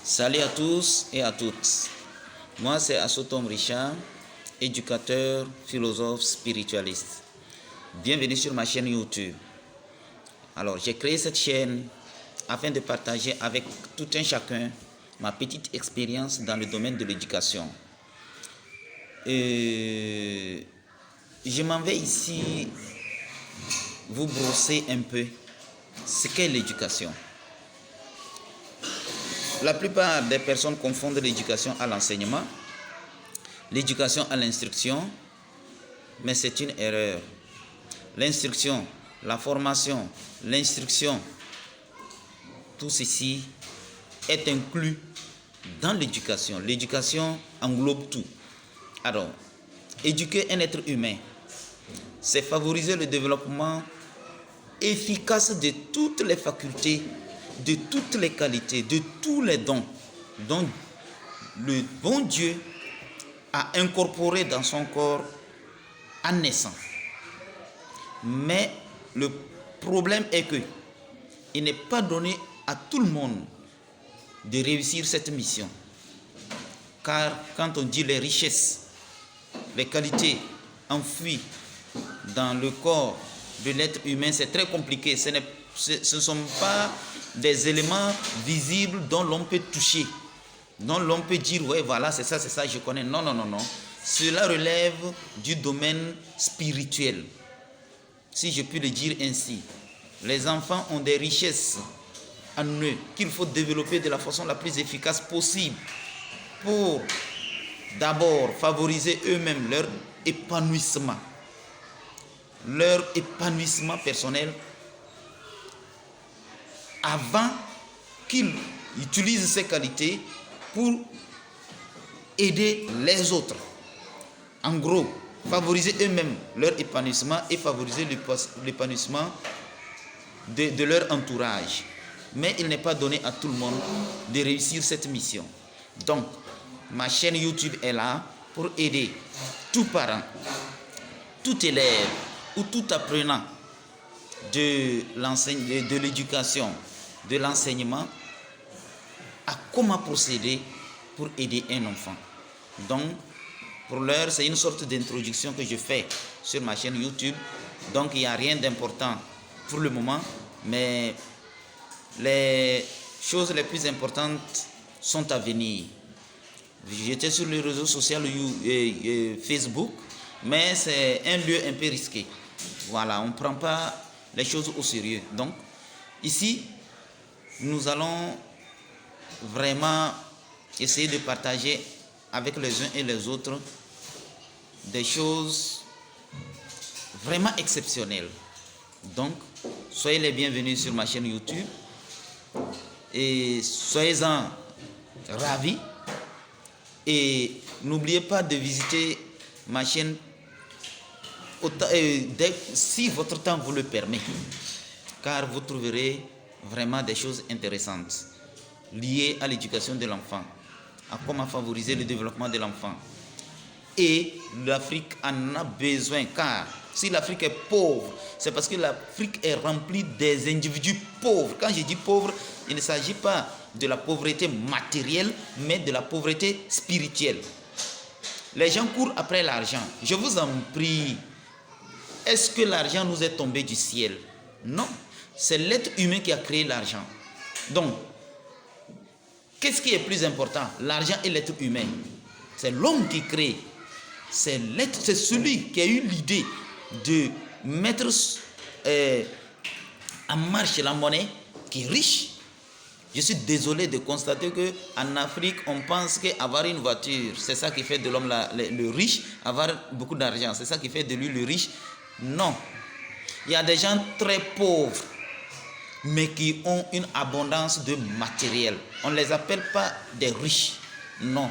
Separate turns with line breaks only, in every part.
Salut à tous et à toutes. Moi, c'est Assotom Richard, éducateur, philosophe, spiritualiste. Bienvenue sur ma chaîne YouTube. Alors, j'ai créé cette chaîne afin de partager avec tout un chacun ma petite expérience dans le domaine de l'éducation. Je m'en vais ici vous brosser un peu ce qu'est l'éducation. La plupart des personnes confondent l'éducation à l'enseignement, l'éducation à l'instruction, mais c'est une erreur. L'instruction, la formation, l'instruction, tout ceci est inclus dans l'éducation. L'éducation englobe tout. Alors, éduquer un être humain, c'est favoriser le développement efficace de toutes les facultés, de toutes les qualités, de tous les dons dont le bon Dieu a incorporé dans son corps en naissant. Mais le problème est que il n'est pas donné à tout le monde de réussir cette mission. Car quand on dit les richesses, les qualités enfouies dans le corps de l'être humain, c'est très compliqué. Ce ne sont pas des éléments visibles dont l'on peut toucher, dont l'on peut dire, ouais, voilà, c'est ça, je connais. Non. Cela relève du domaine spirituel, si je puis le dire ainsi. Les enfants ont des richesses en eux qu'il faut développer de la façon la plus efficace possible pour d'abord favoriser eux-mêmes leur épanouissement personnel avant qu'ils utilisent ces qualités pour aider les autres. En gros, favoriser eux-mêmes leur épanouissement et favoriser l'épanouissement de leur entourage. Mais il n'est pas donné à tout le monde de réussir cette mission. Donc, ma chaîne YouTube est là pour aider tout parent, tout élève ou tout apprenant de l'éducation, de l'enseignement, à comment procéder pour aider un enfant. Donc, pour l'heure, c'est une sorte d'introduction que je fais sur ma chaîne YouTube. Donc, il n'y a rien d'important pour le moment, mais les choses les plus importantes sont à venir. J'étais sur les réseaux sociaux Facebook, mais c'est un lieu un peu risqué. Voilà, on ne prend pas les choses au sérieux. Donc, ici, nous allons vraiment essayer de partager avec les uns et les autres des choses vraiment exceptionnelles. Donc, soyez les bienvenus sur ma chaîne YouTube et soyez-en ravis. Et n'oubliez pas de visiter ma chaîne si votre temps vous le permet, car vous trouverez vraiment des choses intéressantes liées à l'éducation de l'enfant, à comment favoriser le développement de l'enfant. Et l'Afrique en a besoin, car si l'Afrique est pauvre, c'est parce que l'Afrique est remplie des individus pauvres. Quand je dis pauvre, il ne s'agit pas de la pauvreté matérielle, mais de la pauvreté spirituelle. Les gens courent après l'argent. Je vous en prie, est-ce que l'argent nous est tombé du ciel? Non, c'est l'être humain qui a créé l'argent. Donc, qu'est-ce qui est plus important, l'argent et l'être humain? C'est l'homme qui crée. C'est celui qui a eu l'idée de mettre en marche la monnaie qui est riche. Je suis désolé de constater qu'en Afrique, on pense qu'avoir une voiture, c'est ça qui fait de l'homme le riche. Avoir beaucoup d'argent, c'est ça qui fait de lui le riche. Non. Il y a des gens très pauvres, mais qui ont une abondance de matériel. On ne les appelle pas des riches. Non.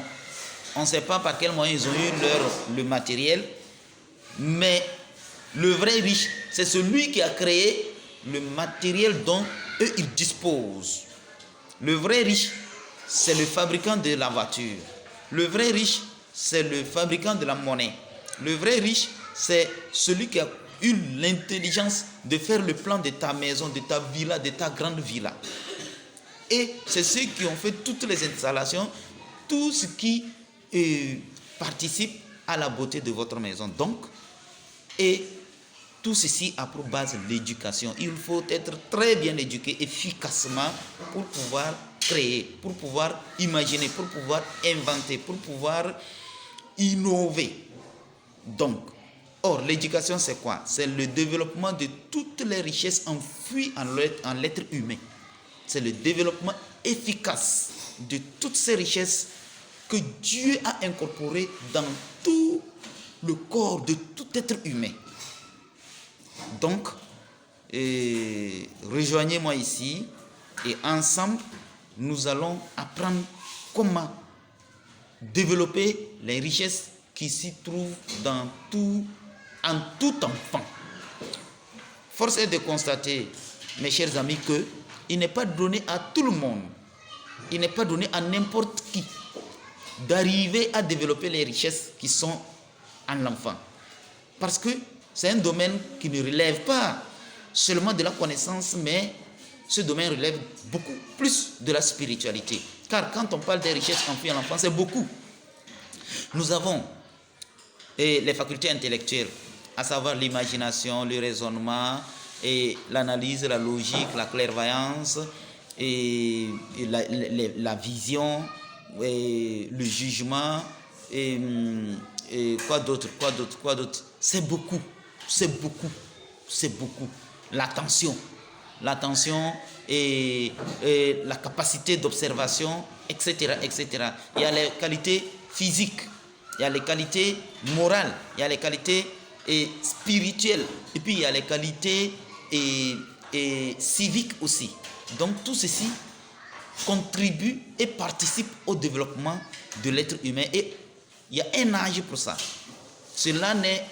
On ne sait pas par quel moyen ils ont eu le matériel, mais le vrai riche, c'est celui qui a créé le matériel dont eux, ils disposent. Le vrai riche, c'est le fabricant de la voiture. Le vrai riche, c'est le fabricant de la monnaie. Le vrai riche, c'est celui qui a eu l'intelligence de faire le plan de ta maison, de ta villa, de ta grande villa. Et c'est ceux qui ont fait toutes les installations, tout ce qui participe à la beauté de votre maison. Donc, et tout ceci a pour base l'éducation. Il faut être très bien éduqué efficacement pour pouvoir créer, pour pouvoir imaginer, pour pouvoir inventer, pour pouvoir innover. Donc, or, l'éducation, c'est quoi? C'est le développement de toutes les richesses enfouies en l'être humain. C'est le développement efficace de toutes ces richesses que Dieu a incorporées dans tout le corps de tout être humain. Donc, rejoignez-moi ici et ensemble, nous allons apprendre comment développer les richesses qui s'y trouvent en tout enfant. Force est de constater, mes chers amis, qu'il n'est pas donné à tout le monde, il n'est pas donné à n'importe qui d'arriver à développer les richesses qui sont en l'enfant. Parce que c'est un domaine qui ne relève pas seulement de la connaissance, mais ce domaine relève beaucoup plus de la spiritualité. Car quand on parle des richesses enfouies en l'enfant, c'est beaucoup. Nous avons les facultés intellectuelles, à savoir l'imagination, le raisonnement, et l'analyse, la logique, la clairvoyance, et la vision, et le jugement, et quoi d'autre. C'est beaucoup. L'attention et la capacité d'observation, etc. Il y a les qualités physiques, il y a les qualités morales, il y a les qualités spirituelles, et puis il y a les qualités civiques aussi. Donc tout ceci contribue et participe au développement de l'être humain, et il y a un âge pour ça. Cela n'est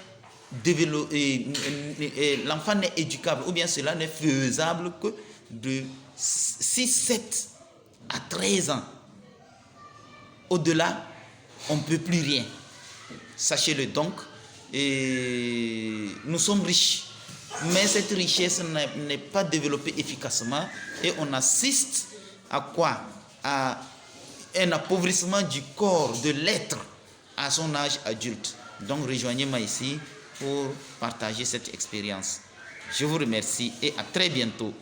l'enfant n'est éducable, ou bien cela n'est faisable que de 6, 7 à 13 ans. Au-delà, on ne peut plus rien. Sachez-le donc, nous sommes riches, mais cette richesse n'est pas développée efficacement, et on assiste à quoi? À un appauvrissement du corps, de l'être à son âge adulte. Donc rejoignez-moi ici pour partager cette expérience. Je vous remercie et à très bientôt.